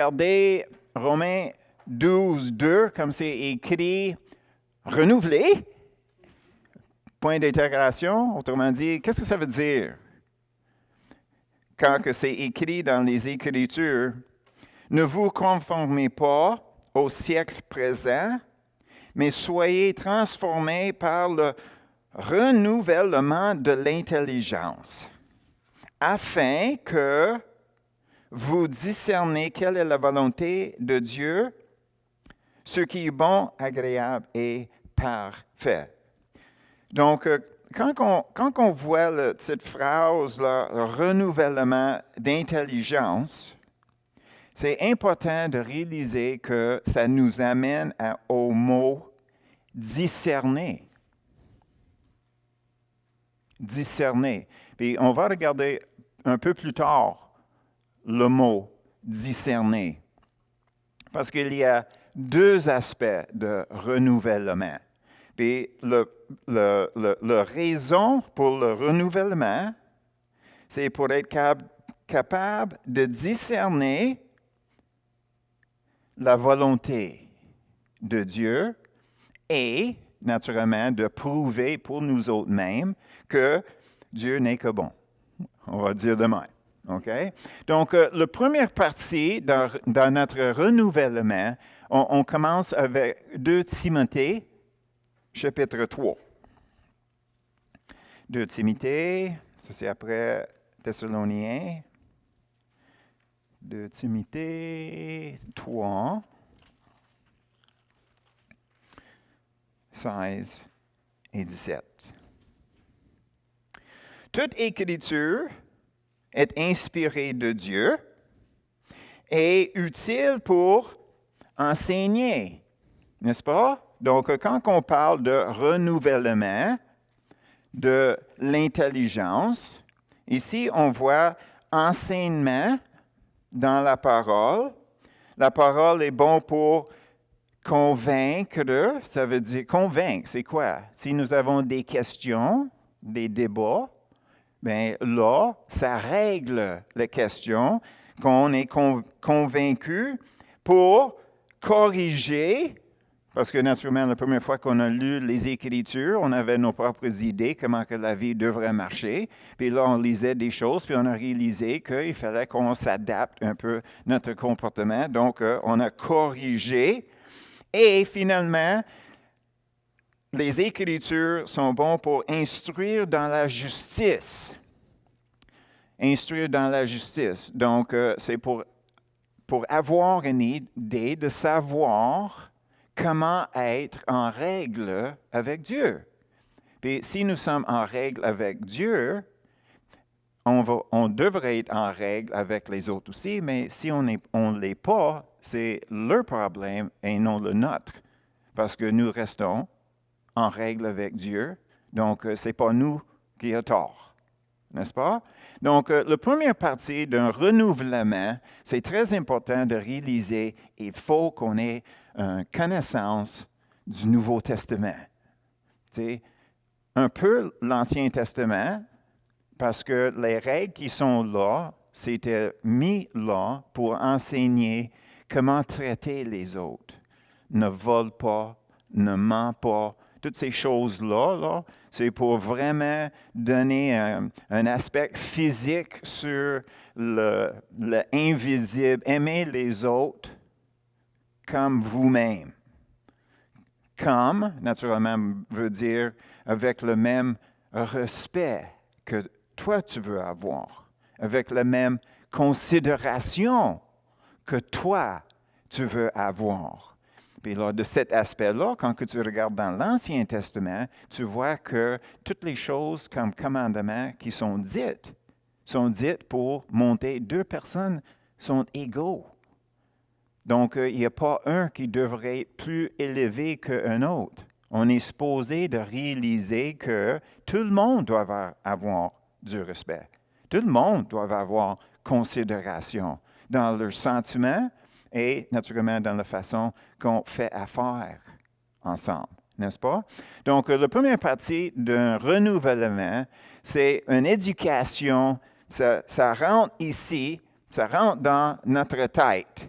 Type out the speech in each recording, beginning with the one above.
Regardez Romains 12, 2, comme c'est écrit, renouvelé, point d'interrogation, autrement dit, qu'est-ce que ça veut dire quand que c'est écrit dans les Écritures? Ne vous conformez pas au siècle présent, mais soyez transformés par le renouvellement de l'intelligence, afin que vous discernez quelle est la volonté de Dieu, ce qui est bon, agréable et parfait. Donc, quand on voit cette phrase-là, renouvellement d'intelligence, c'est important de réaliser que ça nous amène au mot discerner. Discerner. Puis on va regarder un peu plus tard le mot discerner. Parce qu'il y a deux aspects de renouvellement. Puis la raison pour le renouvellement, c'est pour être capable de discerner la volonté de Dieu et, naturellement, de prouver pour nous autres mêmes que Dieu n'est que bon. On va dire de même. OK? Donc, la première partie dans notre renouvellement, on commence avec 2 Timothée, chapitre 3. 2 Timothée, ça c'est après Thessaloniens. 2 Timothée 3, 16 et 17. Toute écriture est inspirée de Dieu et utile pour enseigner, n'est-ce pas? Donc, quand on parle de renouvellement de l'intelligence, ici, on voit enseignement dans la parole. La parole est bonne pour convaincre. Ça veut dire convaincre, c'est quoi? Si nous avons des questions, des débats, bien là, ça règle les questions qu'on est convaincu pour corriger. Parce que naturellement, la première fois qu'on a lu les Écritures, on avait nos propres idées, comment que la vie devrait marcher. Puis là, on lisait des choses, puis on a réalisé qu'il fallait qu'on s'adapte un peu notre comportement. Donc, on a corrigé. Et finalement, les Écritures sont bonnes pour instruire dans la justice. Instruire dans la justice. Donc, c'est pour avoir une idée de savoir comment être en règle avec Dieu. Puis si nous sommes en règle avec Dieu, on devrait être en règle avec les autres aussi, mais si on ne l'est pas, c'est leur problème et non le nôtre. Parce que nous restons en règle avec Dieu, donc ce n'est pas nous qui avons tort. N'est-ce pas? Donc, la première partie d'un renouvellement, c'est très important de réaliser qu'il faut qu'on ait une connaissance du Nouveau Testament. C'est un peu l'Ancien Testament, parce que les règles qui sont là, c'était mis là pour enseigner comment traiter les autres. Ne vole pas, ne ment pas. Toutes ces choses-là, c'est pour vraiment donner un aspect physique sur l'invisible. Aimer les autres comme vous-même. Comme, naturellement, veut dire avec le même respect que toi tu veux avoir, avec la même considération que toi tu veux avoir. Puis là, de cet aspect-là, quand que tu regardes dans l'Ancien Testament, tu vois que toutes les choses comme commandements qui sont dites pour monter. 2 personnes sont égaux. Donc, il n'y a pas un qui devrait être plus élevé qu'un autre. On est supposé de réaliser que tout le monde doit avoir du respect. Tout le monde doit avoir considération dans leurs sentiments, et naturellement dans la façon qu'on fait affaire ensemble, n'est-ce pas? Donc, la première partie d'un renouvellement, c'est une éducation, ça rentre ici, ça rentre dans notre tête.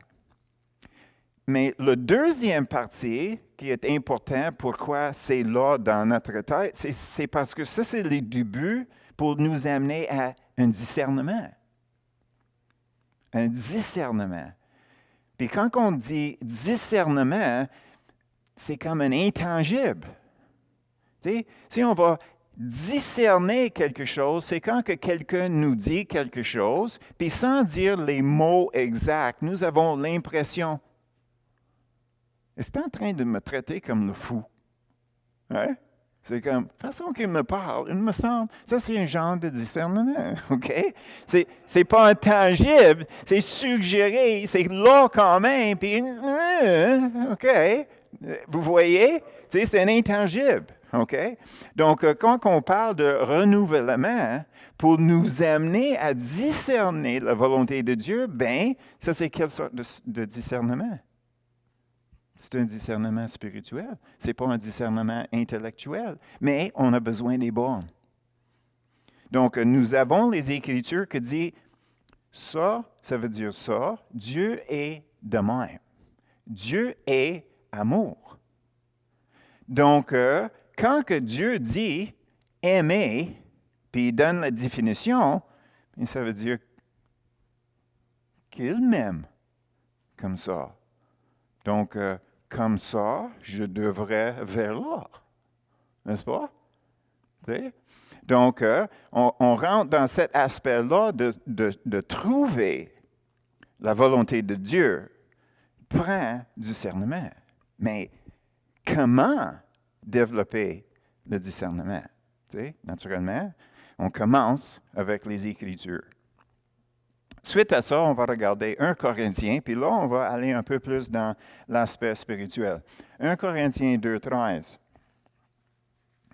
Mais la deuxième partie qui est importante, pourquoi c'est là dans notre tête, c'est parce que ça, c'est le début pour nous amener à un discernement. Un discernement. Puis quand on dit discernement, c'est comme un intangible. Tu sais, si on va discerner quelque chose, c'est quand que quelqu'un nous dit quelque chose, puis sans dire les mots exacts, nous avons l'impression, est en train de me traiter comme le fou? Hein? C'est comme, la façon qu'il me parle, il me semble, ça c'est un genre de discernement, OK? C'est pas intangible, c'est suggéré, c'est là quand même, puis, OK? Vous voyez? Tu sais, c'est un intangible, OK? Donc, quand on parle de renouvellement, pour nous amener à discerner la volonté de Dieu, ben, ça c'est quelle sorte de discernement? C'est un discernement spirituel. Ce n'est pas un discernement intellectuel, mais on a besoin des bornes. Donc, nous avons les Écritures qui disent, ça veut dire ça, Dieu est de même. Dieu est amour. Donc, quand que Dieu dit aimer, puis il donne la définition, ça veut dire qu'il m'aime comme ça. Donc, comme ça, je devrais vers là. N'est-ce pas? Donc, on rentre dans cet aspect-là de trouver la volonté de Dieu. Prend du discernement. Mais comment développer le discernement? Naturellement, on commence avec les Écritures. Suite à ça, on va regarder 1 Corinthiens, puis là, on va aller un peu plus dans l'aspect spirituel. 1 Corinthiens 2, 13.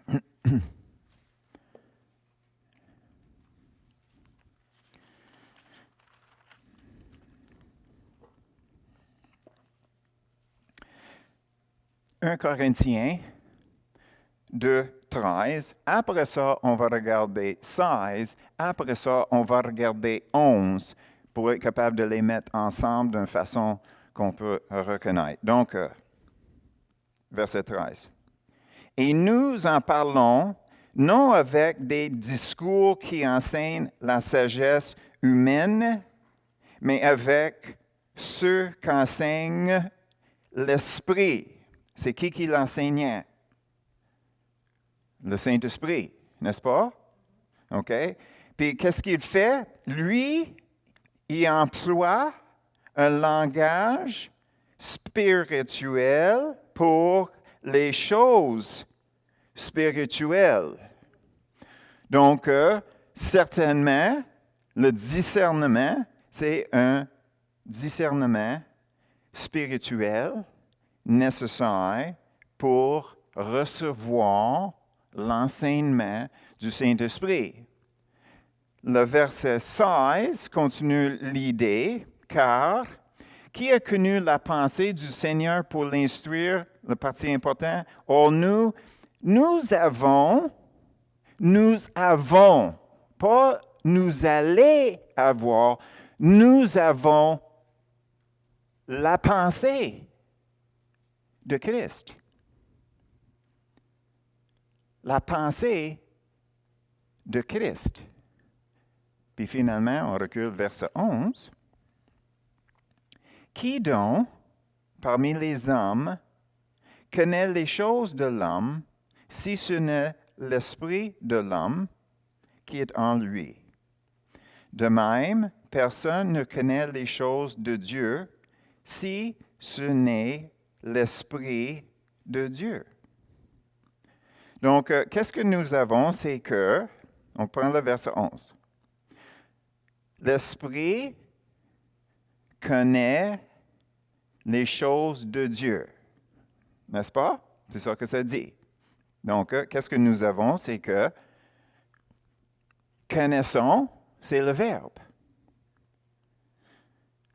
« 1 Corinthiens 2, 13. Après ça, on va regarder 16. Après ça, on va regarder 11 pour être capable de les mettre ensemble d'une façon qu'on peut reconnaître. Donc, verset 13. Et nous en parlons non avec des discours qui enseignent la sagesse humaine, mais avec ceux qu'enseigne l'Esprit. C'est qui l'enseignait? Le Saint-Esprit, n'est-ce pas? OK? Puis qu'est-ce qu'il fait? Lui, il emploie un langage spirituel pour les choses spirituelles. Donc, certainement, le discernement, c'est un discernement spirituel nécessaire pour recevoir l'enseignement du Saint-Esprit. Le verset 16 continue l'idée, car qui a connu la pensée du Seigneur pour l'instruire, la partie importante? Or, nous avons, pas nous allons avoir, nous avons la pensée de Christ. La pensée de Christ. Puis finalement, on recule verset 11. Qui donc, parmi les hommes, connaît les choses de l'homme, si ce n'est l'esprit de l'homme qui est en lui? De même, personne ne connaît les choses de Dieu, si ce n'est l'esprit de Dieu. Donc, qu'est-ce que nous avons? C'est que, on prend le verset 11. L'Esprit connaît les choses de Dieu. N'est-ce pas? C'est ça que ça dit. Donc, qu'est-ce que nous avons? C'est que connaissons, c'est le verbe.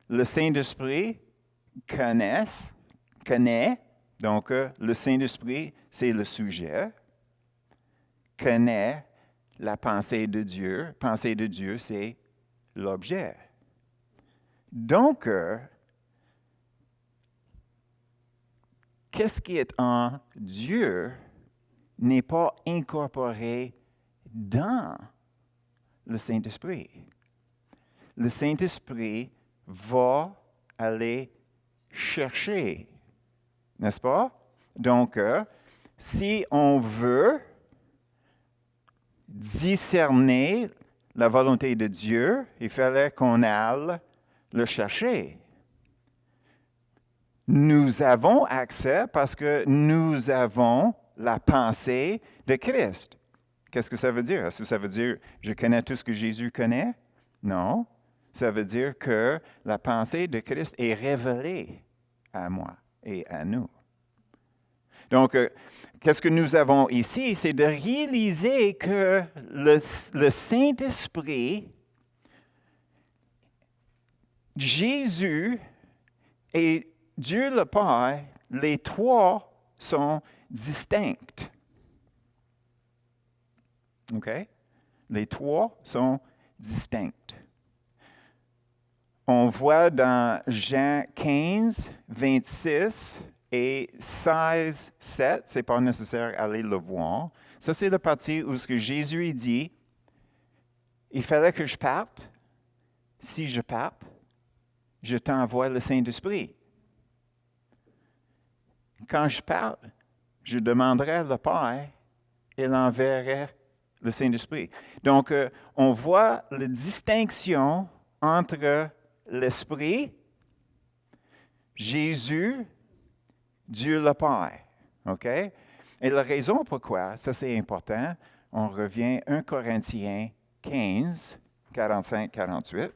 Le Saint-Esprit connaît. Donc, le Saint-Esprit, c'est le sujet. Connaît la pensée de Dieu. Pensée de Dieu, c'est l'objet. Donc, qu'est-ce qui est en Dieu n'est pas incorporé dans le Saint-Esprit. Le Saint-Esprit va aller chercher, n'est-ce pas? Donc, si on veut discerner la volonté de Dieu, il fallait qu'on aille le chercher. Nous avons accès parce que nous avons la pensée de Christ. Qu'est-ce que ça veut dire? Est-ce que ça veut dire je connais tout ce que Jésus connaît? Non. Ça veut dire que la pensée de Christ est révélée à moi et à nous. Donc, qu'est-ce que nous avons ici? C'est de réaliser que le Saint-Esprit, Jésus et Dieu le Père, les trois sont distincts. OK? Les trois sont distincts. On voit dans Jean 15, 26 et 16, 7, ce n'est pas nécessaire d'aller le voir. Ça, c'est la partie où ce que Jésus dit, il fallait que je parte. Si je parte, je t'envoie le Saint-Esprit. Quand je parle, je demanderai le Père, il enverrait le Saint-Esprit. Donc, on voit la distinction entre l'Esprit, Jésus, Dieu le Père. OK? Et la raison pourquoi, ça c'est important, on revient à 1 Corinthiens 15, 45, 48.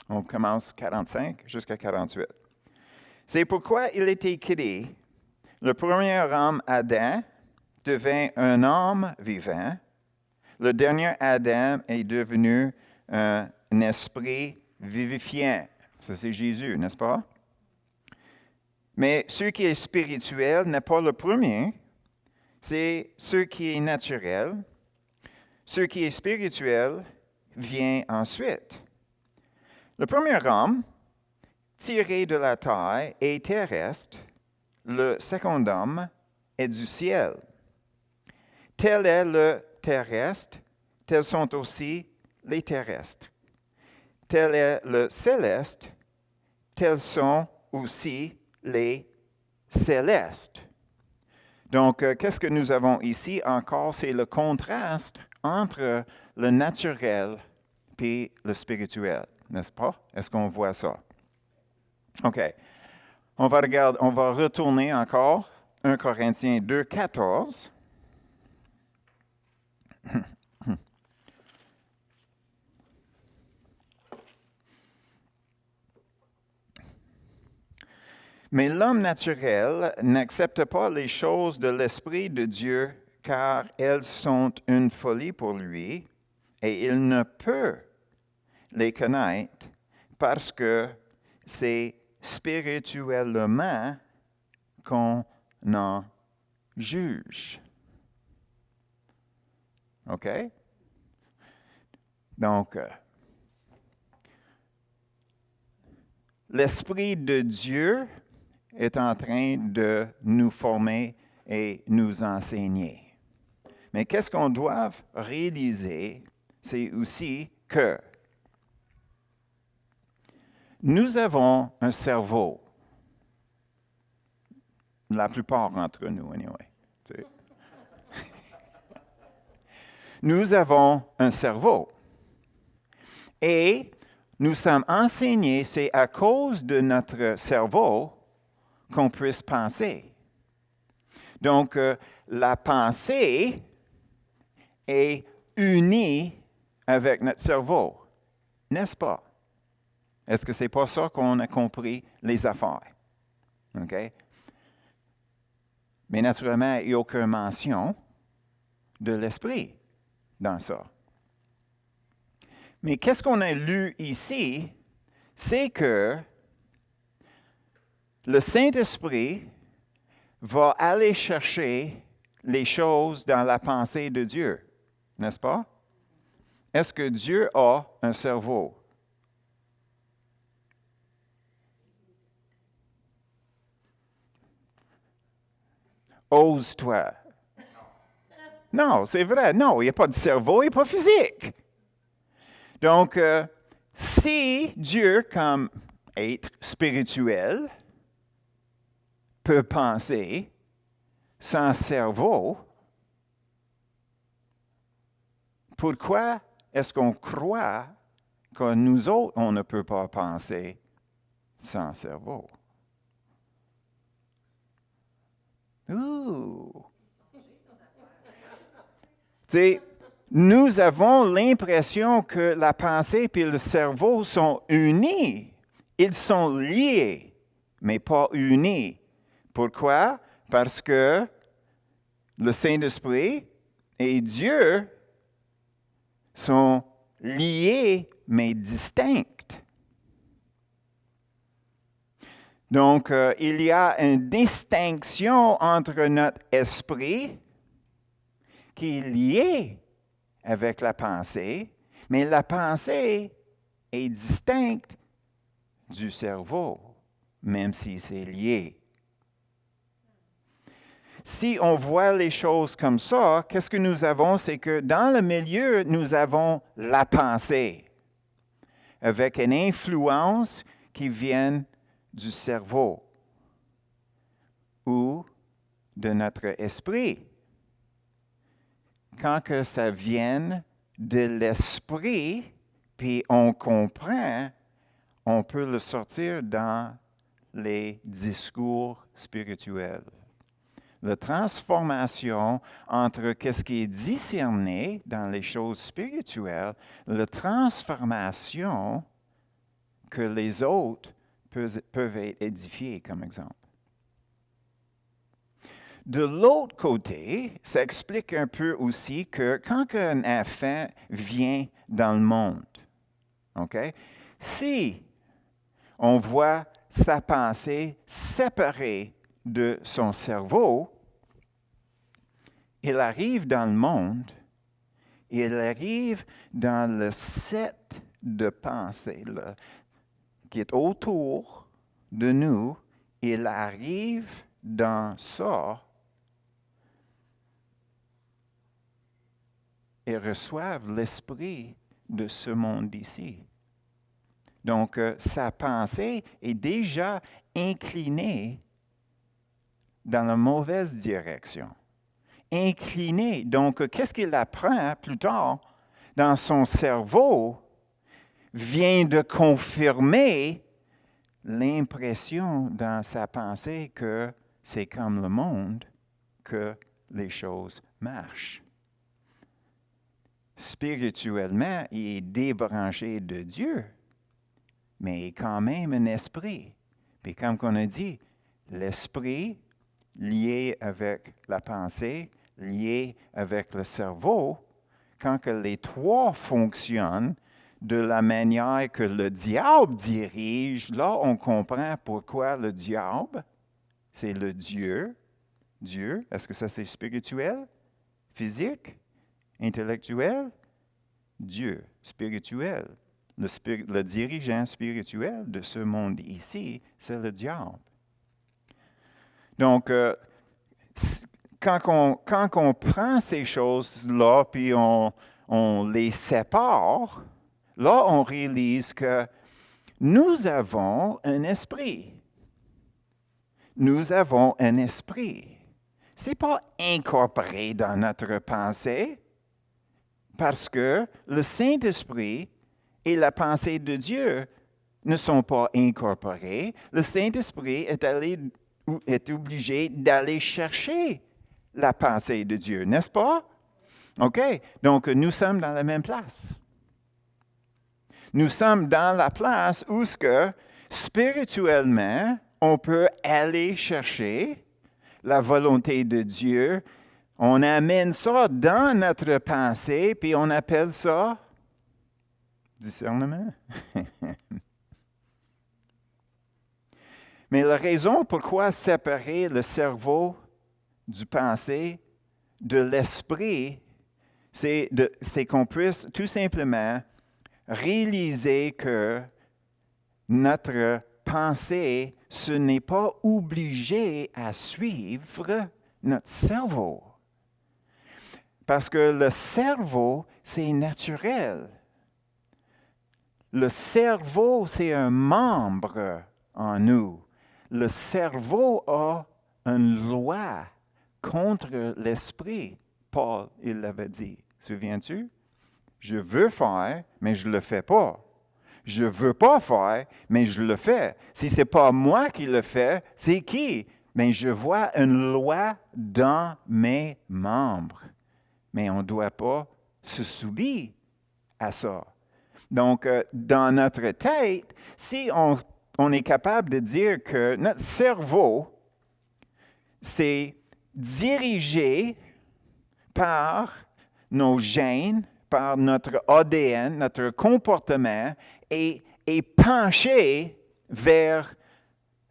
On commence 45 jusqu'à 48. C'est pourquoi il est écrit, le premier homme, Adam, devint un homme vivant. Le dernier Adam est devenu un esprit vivifiant. Ça, c'est Jésus, n'est-ce pas? Mais ce qui est spirituel n'est pas le premier, c'est ce qui est naturel. Ce qui est spirituel vient ensuite. Le premier homme, tiré de la terre, est terrestre. Le second homme est du ciel. Tel est le terrestre, tels sont aussi les terrestres. Tel est le céleste, tels sont aussi les célestes. Donc, qu'est-ce que nous avons ici encore? C'est le contraste entre le naturel et le spirituel, n'est-ce pas? Est-ce qu'on voit ça? OK. On va retourner encore 1 Corinthiens 2, 14. Mais l'homme naturel n'accepte pas les choses de l'Esprit de Dieu, car elles sont une folie pour lui, et il ne peut les connaître parce que c'est spirituellement qu'on en juge. OK? Donc, l'Esprit de Dieu est en train de nous former et nous enseigner. Mais qu'est-ce qu'on doit réaliser, c'est aussi que nous avons un cerveau. La plupart d'entre nous, anyway. Nous avons un cerveau. Et nous sommes enseignés, c'est à cause de notre cerveau qu'on puisse penser. Donc, la pensée est unie avec notre cerveau, n'est-ce pas? Est-ce que ce n'est pas ça qu'on a compris les affaires? OK? Mais naturellement, il n'y a aucune mention de l'esprit dans ça. Mais qu'est-ce qu'on a lu ici? C'est que le Saint-Esprit va aller chercher les choses dans la pensée de Dieu, n'est-ce pas? Est-ce que Dieu a un cerveau? Ose-toi. Non, c'est vrai. Non, il n'y a pas de cerveau, il n'y a pas de physique. Donc, si Dieu, comme être spirituel, peut penser sans cerveau, pourquoi est-ce qu'on croit que nous autres, on ne peut pas penser sans cerveau? Ouh! Tu sais, nous avons l'impression que la pensée et le cerveau sont unis. Ils sont liés, mais pas unis. Pourquoi? Parce que le Saint-Esprit et Dieu sont liés, mais distincts. Donc, il y a une distinction entre notre esprit qui est lié avec la pensée, mais la pensée est distincte du cerveau, même si c'est lié. Si on voit les choses comme ça, qu'est-ce que nous avons? C'est que dans le milieu, nous avons la pensée, avec une influence qui vient du cerveau ou de notre esprit. Quand que ça vient de l'esprit, puis on comprend, on peut le sortir dans les discours spirituels. La transformation entre ce qui est discerné dans les choses spirituelles, la transformation que les autres peuvent être édifiés, comme exemple. De l'autre côté, ça explique un peu aussi que quand un enfant vient dans le monde, okay, si on voit sa pensée séparée de son cerveau, il arrive dans le monde, il arrive dans le set de pensée là, qui est autour de nous, il arrive dans ça et reçoivent l'esprit de ce monde ici. Donc, sa pensée est déjà inclinée dans la mauvaise direction. Inclinée. Donc, qu'est-ce qu'il apprend plus tard dans son cerveau vient de confirmer l'impression dans sa pensée que c'est comme le monde que les choses marchent. Spirituellement, il est débranché de Dieu, mais il est quand même un esprit. Puis comme on a dit, l'esprit lié avec la pensée, lié avec le cerveau, quand que les trois fonctionnent de la manière que le diable dirige, là on comprend pourquoi le diable, c'est le Dieu. Dieu, est-ce que ça c'est spirituel, physique? Intellectuel, Dieu, spirituel. Le dirigeant spirituel de ce monde ici, c'est le diable. Donc, quand on prend ces choses-là, puis on les sépare, là, on réalise que nous avons un esprit. Nous avons un esprit. Ce n'est pas incorporé dans notre pensée, parce que le Saint-Esprit et la pensée de Dieu ne sont pas incorporés. Le Saint-Esprit est obligé d'aller chercher la pensée de Dieu, n'est-ce pas? OK. Donc, nous sommes dans la même place. Nous sommes dans la place où spirituellement, on peut aller chercher la volonté de Dieu. On amène ça dans notre pensée, puis on appelle ça discernement. Mais la raison pourquoi séparer le cerveau du pensée de l'esprit, c'est qu'on puisse tout simplement réaliser que notre pensée, ce n'est pas obligé à suivre notre cerveau. Parce que le cerveau, c'est naturel. Le cerveau, c'est un membre en nous. Le cerveau a une loi contre l'esprit. Paul, il l'avait dit. Souviens-tu? Je veux faire, mais je ne le fais pas. Je ne veux pas faire, mais je le fais. Si ce n'est pas moi qui le fais, c'est qui? Mais je vois une loi dans mes membres. Mais on ne doit pas se subir à ça. Donc, dans notre tête, si on est capable de dire que notre cerveau, c'est dirigé par nos gènes, par notre ADN, notre comportement, et penché vers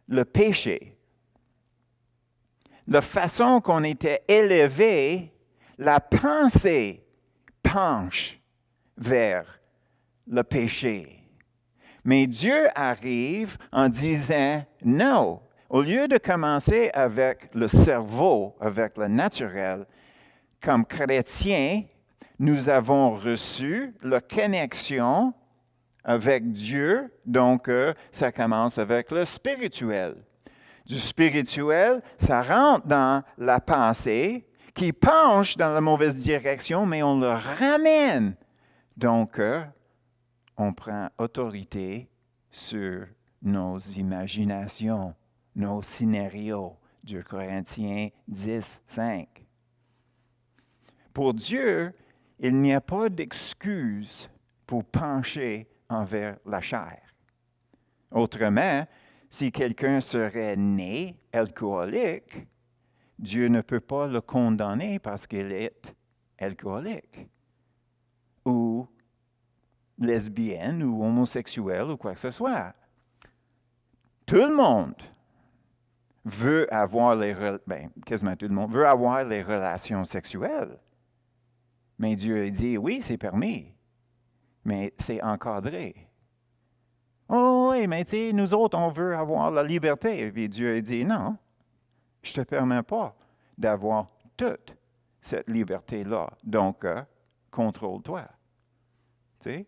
le péché. La façon qu'on était élevé, la pensée penche vers le péché. Mais Dieu arrive en disant non. Au lieu de commencer avec le cerveau, avec le naturel, comme chrétiens, nous avons reçu la connexion avec Dieu, donc ça commence avec le spirituel. Du spirituel, ça rentre dans la pensée qui penche dans la mauvaise direction, mais on le ramène. Donc, on prend autorité sur nos imaginations, nos scénarios. 2 Corinthiens 10, 5. Pour Dieu, il n'y a pas d'excuse pour pencher envers la chair. Autrement, si quelqu'un serait né alcoolique, Dieu ne peut pas le condamner parce qu'il est alcoolique, ou lesbienne, ou homosexuel, ou quoi que ce soit. Tout le monde veut avoir quasiment tout le monde veut avoir les relations sexuelles. Mais Dieu dit, oui, c'est permis, mais c'est encadré. Oh oui, mais tu sais, nous autres, on veut avoir la liberté. Et puis Dieu a dit, non, je ne te permets pas d'avoir toute cette liberté-là. Donc, contrôle-toi. Tu sais?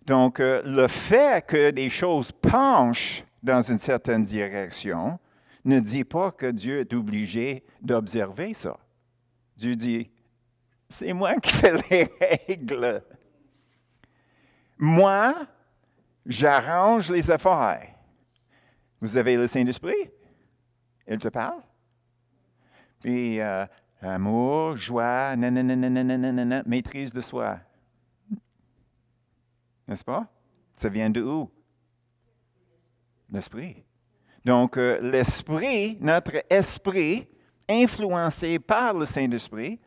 Donc, le fait que des choses penchent dans une certaine direction ne dit pas que Dieu est obligé d'observer ça. Dieu dit, c'est moi qui fais les règles. Moi, j'arrange les affaires. Vous avez le Saint-Esprit? Il te parle? Puis, amour, joie, nanana, maîtrise de soi. N'est-ce pas? Ça vient de où? L'Esprit. Donc, l'Esprit, notre esprit, influencé par le Saint-Esprit,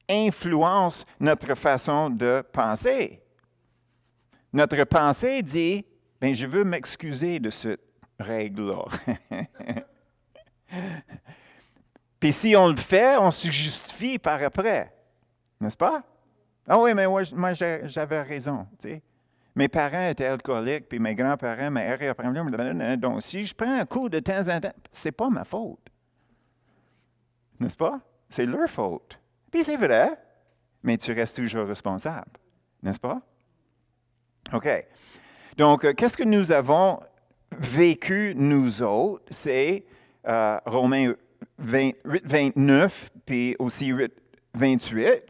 influence notre façon de penser. Notre pensée dit, ben, je veux m'excuser de cette règle-là. Puis si on le fait, on se justifie par après. N'est-ce pas? Ah oui, mais moi j'avais raison. Tu sais. Mes parents étaient alcooliques, puis mes grands-parents, mes arrière-parents. Donc, si je prends un coup de temps en temps, c'est pas ma faute. N'est-ce pas? C'est leur faute. Puis c'est vrai, mais tu restes toujours responsable. N'est-ce pas? OK. Donc, qu'est-ce que nous avons vécu, nous autres? C'est Romains 8, 29, puis aussi 8, 28.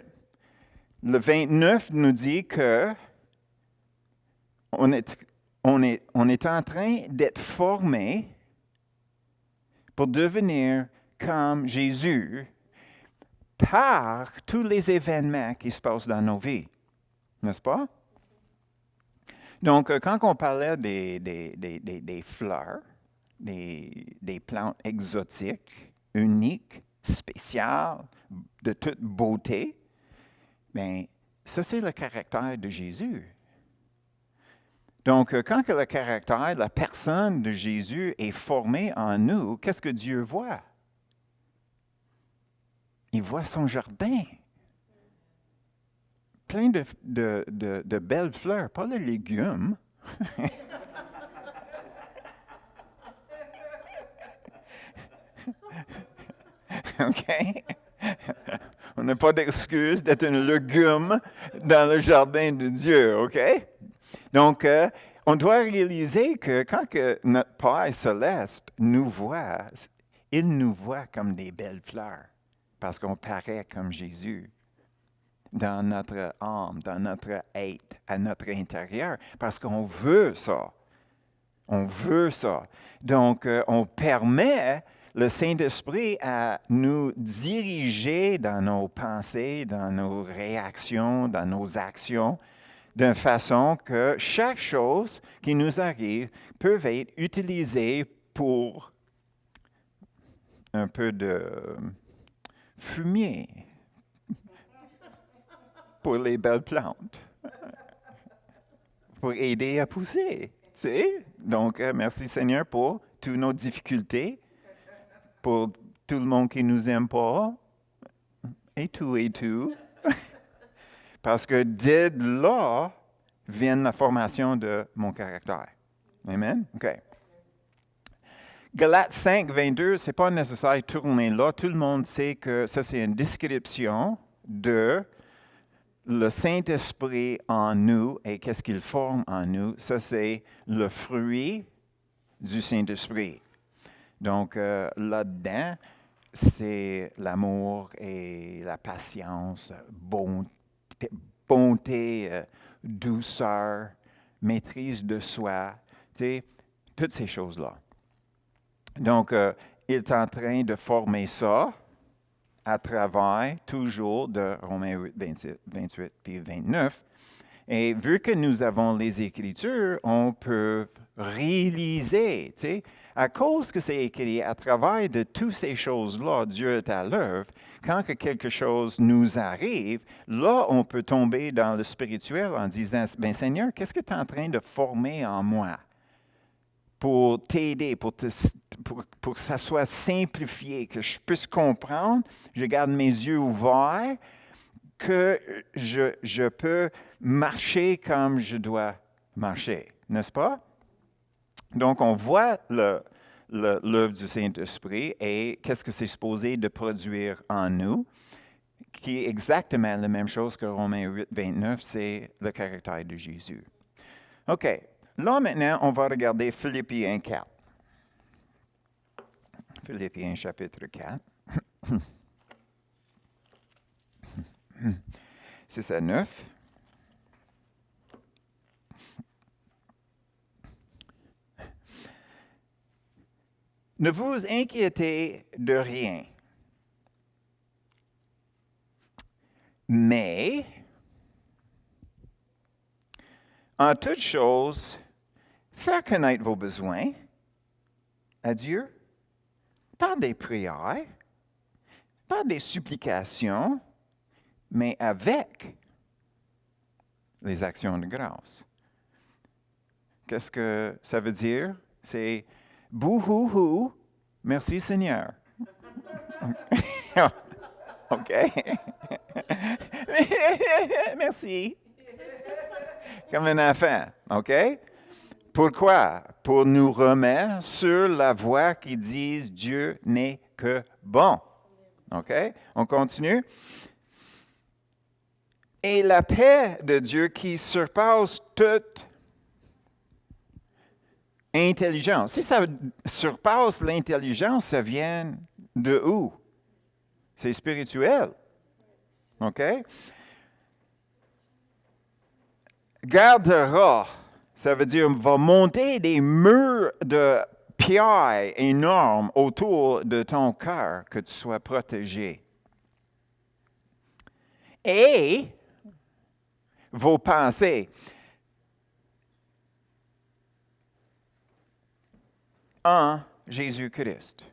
Le 29 nous dit que on est en train d'être formé pour devenir comme Jésus par tous les événements qui se passent dans nos vies. N'est-ce pas? Donc, quand on parlait des fleurs, des plantes exotiques, uniques, spéciales, de toute beauté, bien, ça, c'est le caractère de Jésus. Donc, quand que le caractère, la personne de Jésus est formée en nous, qu'est-ce que Dieu voit? Il voit son jardin. Plein de belles fleurs, pas les légumes. OK? On n'a pas d'excuse d'être un légume dans le jardin de Dieu, OK? Donc, on doit réaliser que quand que notre Père céleste nous voit, il nous voit comme des belles fleurs, parce qu'on paraît comme Jésus dans notre âme, dans notre être, à notre intérieur, parce qu'on veut ça. On veut ça. Donc, on permet le Saint-Esprit à nous diriger dans nos pensées, dans nos réactions, dans nos actions, d'une façon que chaque chose qui nous arrive peut être utilisée pour un peu de fumier pour les belles plantes, pour aider à pousser. Tu sais? Donc, merci Seigneur pour toutes nos difficultés, pour tout le monde qui nous aime pas, et tout. Parce que de là vient la formation de mon caractère. Amen? OK. Galates 5, 22, ce n'est pas nécessaire de tourner là. Tout le monde sait que ça, c'est une description de le Saint-Esprit en nous et qu'est-ce qu'il forme en nous. Ça, c'est le fruit du Saint-Esprit. Donc, là-dedans, c'est l'amour et la patience, bonté, douceur, maîtrise de soi, tu sais, toutes ces choses-là. Donc, il est en train de former ça à travers toujours de Romains 8, 28 puis 29. Et vu que nous avons les Écritures, on peut réaliser, tu sais, à cause que c'est écrit, à travers de toutes ces choses-là, Dieu est à l'œuvre. Quand que quelque chose nous arrive, là, on peut tomber dans le spirituel en disant, ben Seigneur, qu'est-ce que tu es en train de former en moi pour t'aider, pour que ça soit simplifié, que je puisse comprendre, je garde mes yeux ouverts, que je peux marcher comme je dois marcher, n'est-ce pas? Donc, on voit l'œuvre du Saint-Esprit et qu'est-ce que c'est supposé de produire en nous, qui est exactement la même chose que Romains 8, 29, c'est le caractère de Jésus. OK. Là, maintenant, on va regarder Philippiens 4. Philippiens chapitre 4. 6 à 9. Ne vous inquiétez de rien, mais en toute chose, faire connaître vos besoins à Dieu par des prières, par des supplications, mais avec les actions de grâce. Qu'est-ce que ça veut dire? C'est bouhouhou, merci Seigneur. OK? Merci. Comme un enfant, OK? Pourquoi? Pour nous remettre sur la voie qui dit Dieu n'est que bon. OK? On continue. Et la paix de Dieu qui surpasse toute intelligence. Si ça surpasse l'intelligence, ça vient de où? C'est spirituel. OK? Gardera, ça veut dire va monter des murs de pierre énormes autour de ton cœur, que tu sois protégé. Et vos pensées en Jésus-Christ.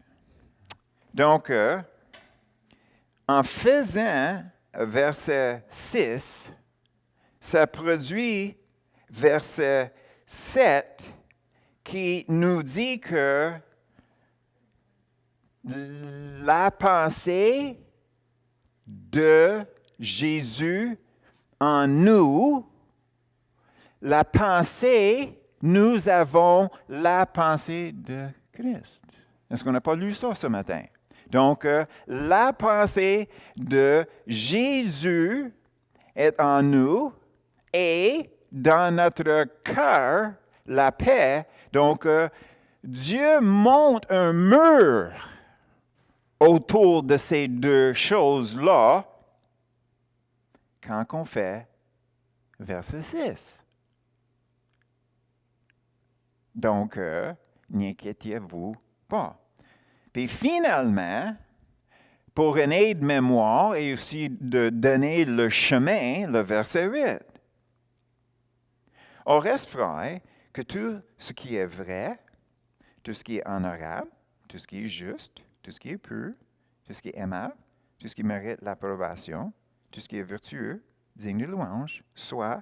Donc, en faisant verset 6, ça produit verset 7 qui nous dit que la pensée de Jésus en nous, la pensée, nous avons la pensée de Christ. Est-ce qu'on n'a pas lu ça ce matin? Donc, la pensée de Jésus est en nous et dans notre cœur, la paix. Donc, Dieu monte un mur autour de ces deux choses-là quand on fait verset 6. Donc, n'inquiétez-vous pas. Puis finalement, pour une aide-mémoire et aussi de donner le chemin, le verset 8. Au reste, frère, que tout ce qui est vrai, tout ce qui est honorable, tout ce qui est juste, tout ce qui est pur, tout ce qui est aimable, tout ce qui mérite l'approbation, tout ce qui est vertueux, digne de louange, soit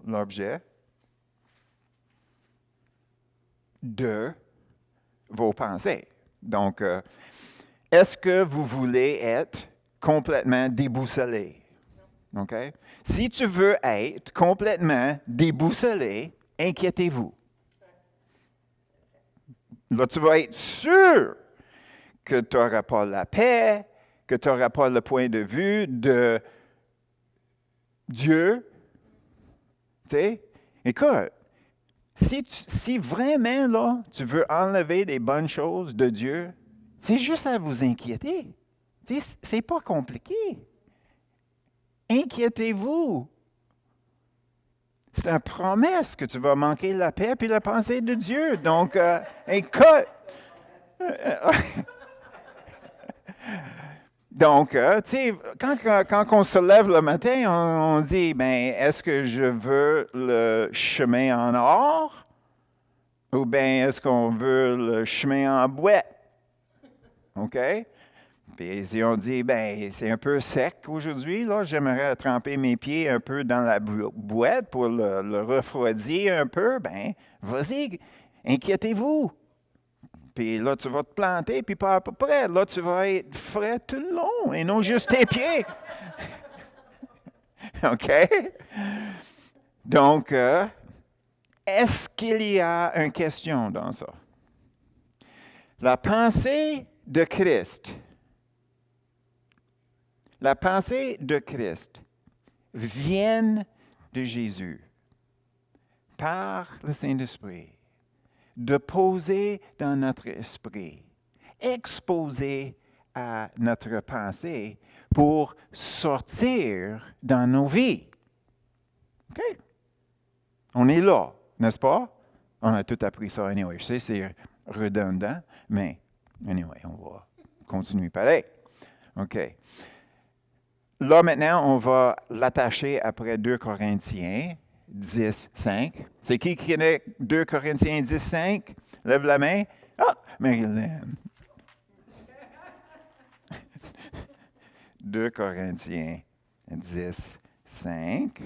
l'objet de vos pensées. Donc, est-ce que vous voulez être complètement déboussolé? OK? Si tu veux être complètement déboussolé, inquiétez-vous. Là, tu vas être sûr que tu n'auras pas la paix, que tu n'auras pas le point de vue de Dieu. Tu sais? Écoute, si vraiment, là, tu veux enlever des bonnes choses de Dieu, c'est juste à vous inquiéter. Tu sais, c'est pas compliqué. Inquiétez-vous. C'est une promesse que tu vas manquer la paix et la pensée de Dieu. Donc, écoute. Donc, tu sais, quand on se lève le matin, on dit, ben, est-ce que je veux le chemin en or ou bien est-ce qu'on veut le chemin en boîte? OK? Puis si on dit, ben, c'est un peu sec aujourd'hui, là, j'aimerais tremper mes pieds un peu dans la boîte pour le refroidir un peu, ben, vas-y, inquiétez-vous. Puis là, tu vas te planter, puis pas à peu près. Là, tu vas être frais tout le long, et non juste tes pieds. OK? Donc, est-ce qu'il y a une question dans ça? La pensée de Christ. La pensée de Christ vient de Jésus par le Saint-Esprit, de poser dans notre esprit, exposer à notre pensée pour sortir dans nos vies. OK? On est là, n'est-ce pas? On a tout appris ça anyway. Je sais, c'est redondant, mais anyway, on va continuer pareil. OK. Là, maintenant, on va l'attacher après 2 Corinthiens 10, 5. C'est qui connaît 2 Corinthiens 10, 5? Lève la main. Ah, Marilyn. 2 Corinthiens 10, 5.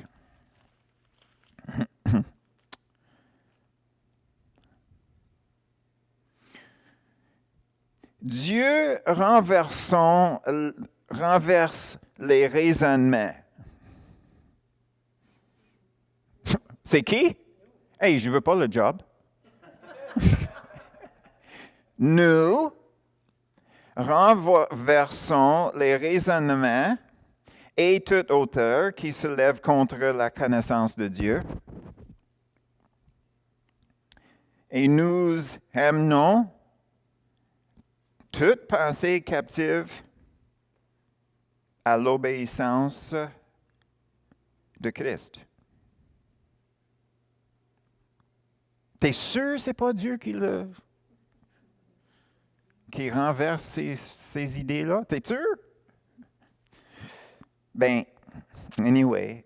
Dieu renverse les raisonnements. C'est qui? Hey, je ne veux pas le job. Nous renversons les raisonnements et toute hauteur qui se lève contre la connaissance de Dieu. Et nous amenons toute pensée captive à l'obéissance de Christ. T'es sûr que ce n'est pas Dieu qui renverse ces idées-là? T'es sûr? Ben, anyway,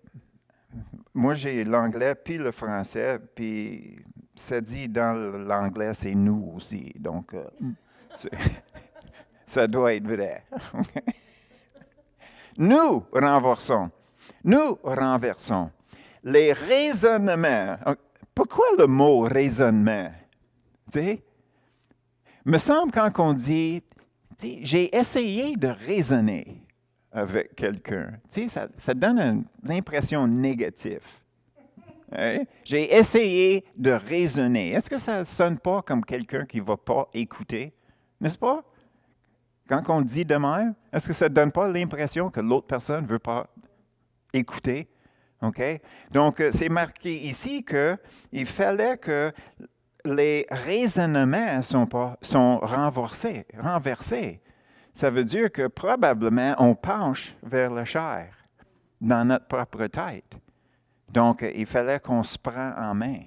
moi j'ai l'anglais puis le français, puis ça dit dans l'anglais, c'est nous aussi. Donc, ça doit être vrai. Nous renversons les raisonnements. pourquoi le mot raisonnement? Tu sais? Me semble quand on dit, tu sais, j'ai essayé de raisonner avec quelqu'un, tu sais, ça donne l'impression négative. Hein? J'ai essayé de raisonner. Est-ce que ça ne sonne pas comme quelqu'un qui ne va pas écouter? N'est-ce pas? Quand on dit de même, est-ce que ça ne donne pas l'impression que l'autre personne ne veut pas écouter? OK? Donc, c'est marqué ici qu'il fallait que les raisonnements sont renversés. Ça veut dire que probablement on penche vers la chair dans notre propre tête. Donc, il fallait qu'on se prenne en main.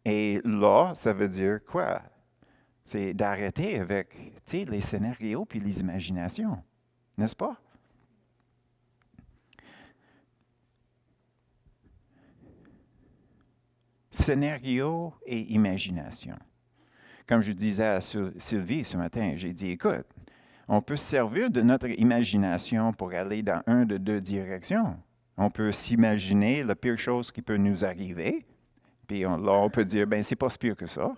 Et là, ça veut dire quoi? C'est d'arrêter avec les scénarios puis les imaginations. N'est-ce pas? Scénario et imagination. Comme je disais à Sylvie ce matin, j'ai dit, écoute, on peut se servir de notre imagination pour aller dans une de deux directions. On peut s'imaginer la pire chose qui peut nous arriver, puis là, on peut dire, ben c'est pas si pire que ça.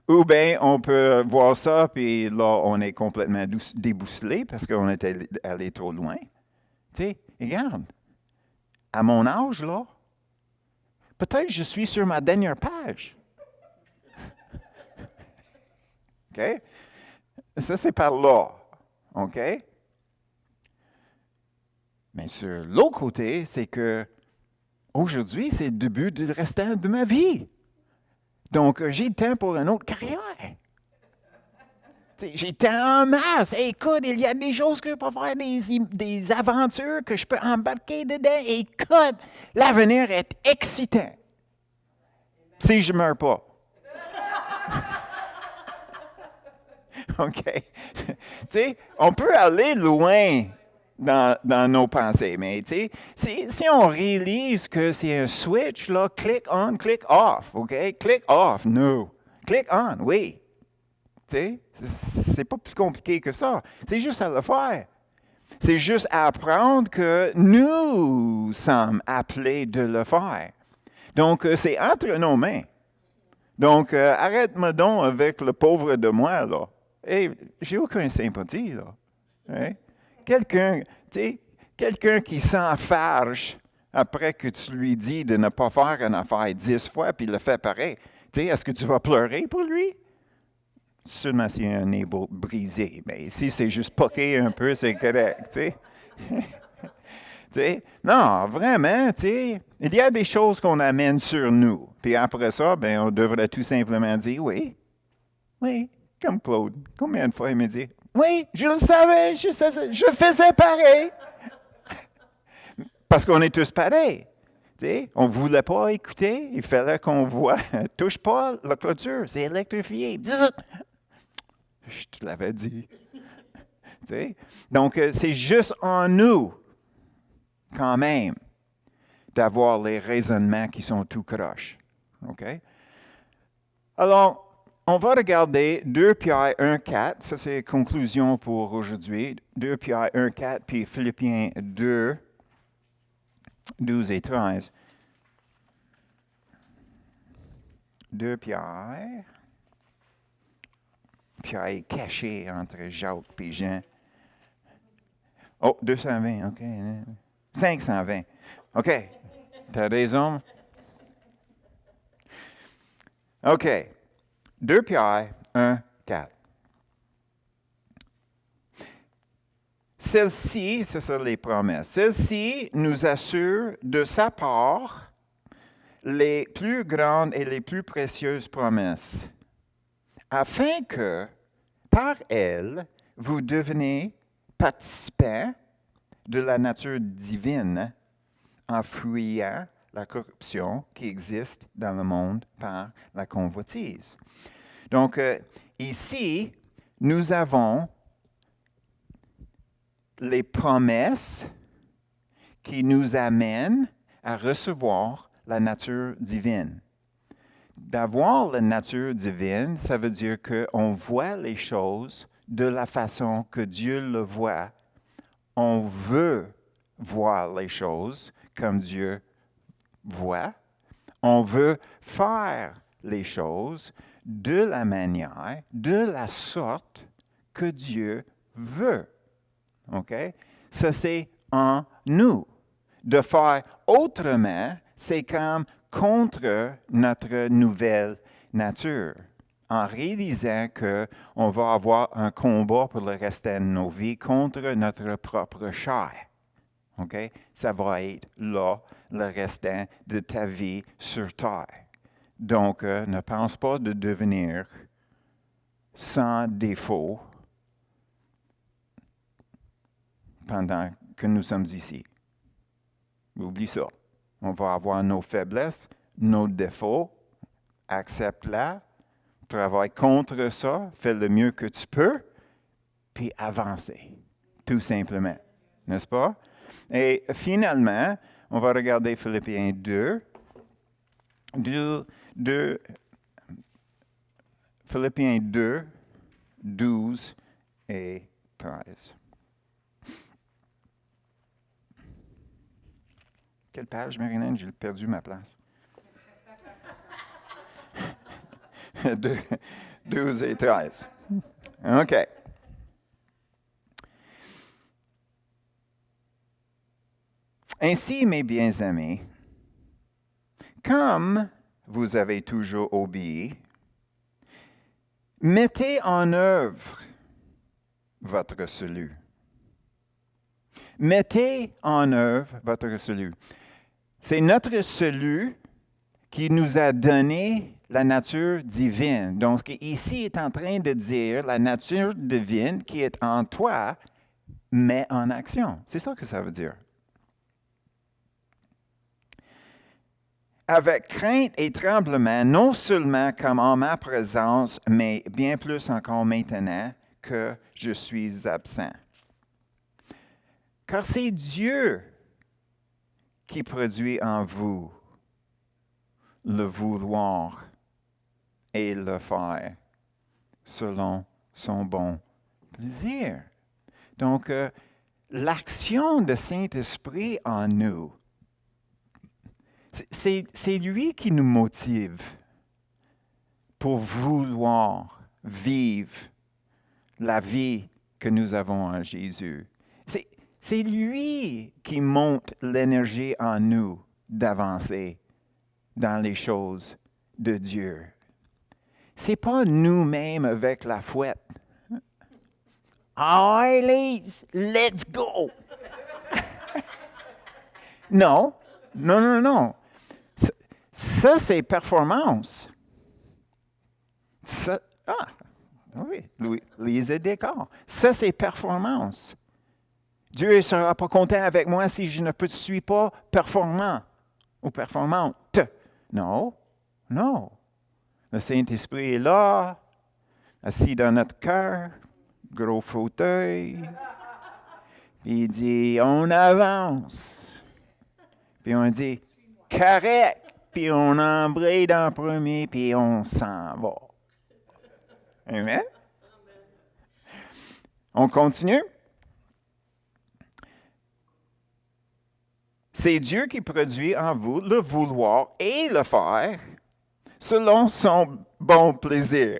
Ou bien, on peut voir ça, puis là, on est complètement déboussolé parce qu'on est allé trop loin. Tu sais, regarde, à mon âge, là, peut-être je suis sur ma dernière page. OK? Ça, c'est par là. OK? Mais sur l'autre côté, c'est que aujourd'hui, c'est le début du restant de ma vie. Donc, j'ai le temps pour une autre carrière. J'ai le temps en masse. Hey, écoute, il y a des choses que je peux faire, des aventures que je peux embarquer dedans. Écoute, l'avenir est excitant. Si je ne meurs pas. OK? On peut aller loin dans nos pensées, mais si on réalise que c'est un switch, là, click on, click off, OK? Click off, no. Click on, oui. C'est pas plus compliqué que ça. C'est juste à le faire. C'est juste à apprendre que nous sommes appelés de le faire. Donc, c'est entre nos mains. Donc, arrête-moi donc avec le pauvre de moi, là. Hey, j'ai aucune sympathie, là. Hein? Quelqu'un qui s'enfarge après que tu lui dis de ne pas faire une affaire 10 fois, puis il le fait pareil. Est-ce que tu vas pleurer pour lui? Seulement s'il y a un nez brisé. Mais si c'est juste poqué un peu, c'est correct. Non, vraiment, il y a des choses qu'on amène sur nous. Puis après ça, ben, on devrait tout simplement dire oui. Oui, comme Claude. Combien de fois il me dit oui, je le savais, je faisais pareil. Parce qu'on est tous pareils. On ne voulait pas écouter, il fallait qu'on voit. Touche pas la clôture, c'est électrifié. Je te l'avais dit. Donc, c'est juste en nous, quand même, d'avoir les raisonnements qui sont tout croches. OK? Alors, on va regarder 2 Pierre 1,4. Ça, c'est la conclusion pour aujourd'hui. 2 Pierre 1,4, puis Philippiens 2, 12 et 13. 2 Pierre. Pierre est caché entre Jacques et Jean. Oh, 220, OK. 520. OK. T'as raison. OK. 2 Pierre 1, 4. Celle-ci, ce sont les promesses. Celle-ci nous assure de sa part les plus grandes et les plus précieuses promesses, afin que, par elles, vous deveniez participants de la nature divine en fuyant la corruption qui existe dans le monde par la convoitise. Donc, ici, nous avons les promesses qui nous amènent à recevoir la nature divine. D'avoir la nature divine, ça veut dire qu'on voit les choses de la façon que Dieu le voit. On veut voir les choses comme Dieu voit. On veut faire les choses de la manière, de la sorte que Dieu veut. OK? Ça, c'est en nous. De faire autrement, c'est comme contre notre nouvelle nature. En réalisant qu'on va avoir un combat pour le restant de nos vies contre notre propre chair. OK? Ça va être là le restant de ta vie sur terre. Donc, ne pense pas de devenir sans défaut pendant que nous sommes ici. Oublie ça. On va avoir nos faiblesses, nos défauts. Accepte-la. Travaille contre ça. Fais le mieux que tu peux. Puis avancer. Tout simplement. N'est-ce pas? Et finalement, on va regarder Philippiens 2. Philippiens 2, 12 et 13. Quelle page, Marilyn? J'ai perdu ma place. 12 et 13. OK. Ainsi, mes bien-aimés, comme vous avez toujours obéi, mettez en œuvre votre salut. Mettez en œuvre votre salut. C'est notre salut qui nous a donné la nature divine. Donc, ici, il est en train de dire la nature divine qui est en toi, met en action. C'est ça que ça veut dire. Avec crainte et tremblement, non seulement comme en ma présence, mais bien plus encore maintenant que je suis absent. Car c'est Dieu qui produit en vous le vouloir et le faire selon son bon plaisir. Donc, l'action de Saint-Esprit en nous, c'est lui qui nous motive pour vouloir vivre la vie que nous avons en Jésus. C'est lui qui monte l'énergie en nous d'avancer dans les choses de Dieu. C'est pas nous-mêmes avec la fouette. Allez, let's go! Non. Ça, c'est performance. Ça, oui, lisez Descartes. Ça, c'est performance. Dieu ne sera pas content avec moi si je ne suis pas performant ou performante. Non. Le Saint-Esprit est là, assis dans notre cœur, gros fauteuil. Puis il dit, on avance. Puis on dit, correct. Puis on embraye dans le premier, puis on s'en va. Amen? On continue? C'est Dieu qui produit en vous le vouloir et le faire selon son bon plaisir.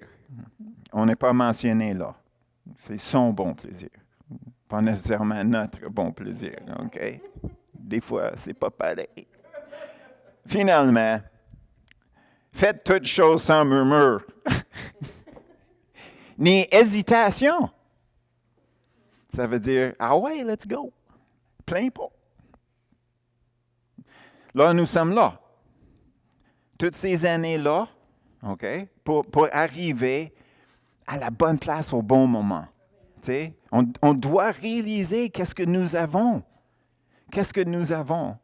On n'est pas mentionné là. C'est son bon plaisir. Pas nécessairement notre bon plaisir. OK? Des fois, c'est pas pareil. Finalement, faites toutes choses sans murmure, ni hésitation. Ça veut dire, ah ouais, let's go. Plains pas. Là, nous sommes là. Toutes ces années-là, OK, pour arriver à la bonne place au bon moment. On doit réaliser qu'est-ce que nous avons. Qu'est-ce que nous avons?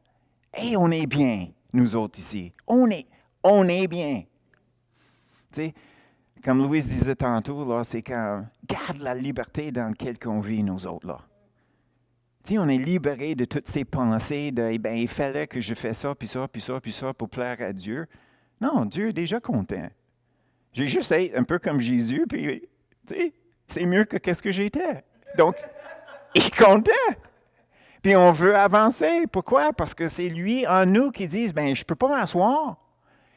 Et on est bien, nous autres ici. On est bien. Comme Louise disait tantôt, là, c'est comme, garde la liberté dans laquelle on vit, nous autres, là. On est libéré de toutes ces pensées de, il fallait que je fasse ça, puis ça, puis ça, puis ça pour plaire à Dieu. Non, Dieu est déjà content. J'ai juste été un peu comme Jésus, puis, c'est mieux que qu'est-ce que j'étais. Donc, il est content. Puis on veut avancer. Pourquoi? Parce que c'est lui en nous qui dit, ben je ne peux pas m'asseoir.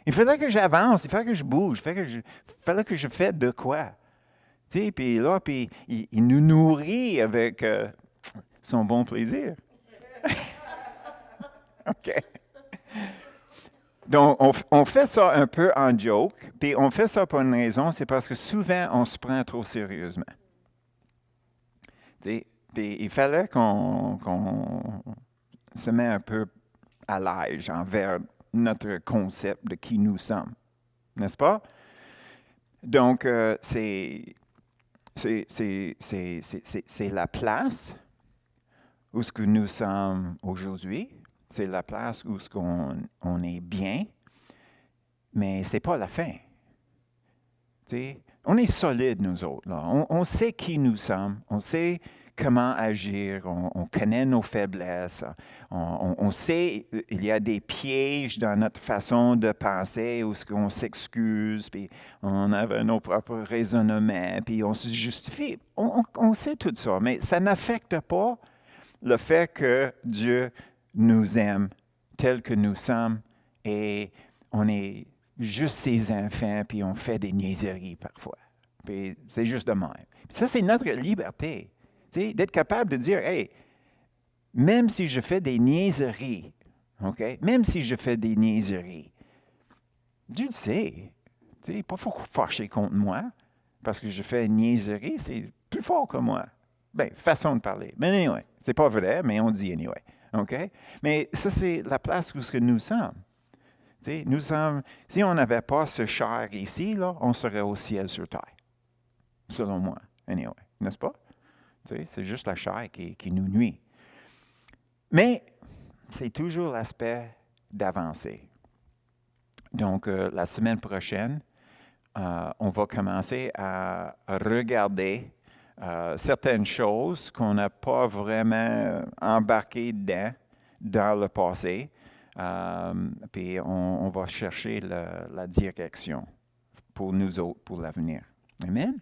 Il faudrait que j'avance, il faudrait que je bouge, il faudrait que je fasse de quoi. Tu sais, puis là, puis il nous nourrit avec son bon plaisir. OK. Donc, on fait ça un peu en joke, puis on fait ça pour une raison, c'est parce que souvent, on se prend trop sérieusement. Tu sais, puis il fallait qu'on se mette un peu à l'âge envers notre concept de qui nous sommes, n'est-ce pas? Donc, c'est la place où ce que nous sommes aujourd'hui, c'est la place où ce on est bien, mais c'est pas la fin. Tu sais, on est solide, nous autres. Là. On sait qui nous sommes, on sait comment agir, on connaît nos faiblesses, on sait il y a des pièges dans notre façon de penser où on s'excuse, puis on a nos propres raisonnements, puis on se justifie. On sait tout ça, mais ça n'affecte pas le fait que Dieu nous aime tel que nous sommes et on est juste ses enfants, puis on fait des niaiseries parfois. Puis c'est juste de même. Puis ça, c'est notre liberté. D'être capable de dire, hey, même si je fais des niaiseries, OK? Même si je fais des niaiseries, Dieu le sait. Pas fâcher contre moi, parce que je fais une niaiserie, c'est plus fort que moi. Bien, façon de parler. Mais anyway, c'est pas vrai, mais on dit anyway. OK? Mais ça, c'est la place où nous sommes. Nous sommes, si on n'avait pas ce chair ici, là, on serait au ciel sur terre. Selon moi. Anyway, n'est-ce pas? C'est juste la chair qui nous nuit. Mais c'est toujours l'aspect d'avancer. Donc, la semaine prochaine, on va commencer à regarder certaines choses qu'on n'a pas vraiment embarquées dans le passé. Puis on va chercher la direction pour nous autres, pour l'avenir. Amen?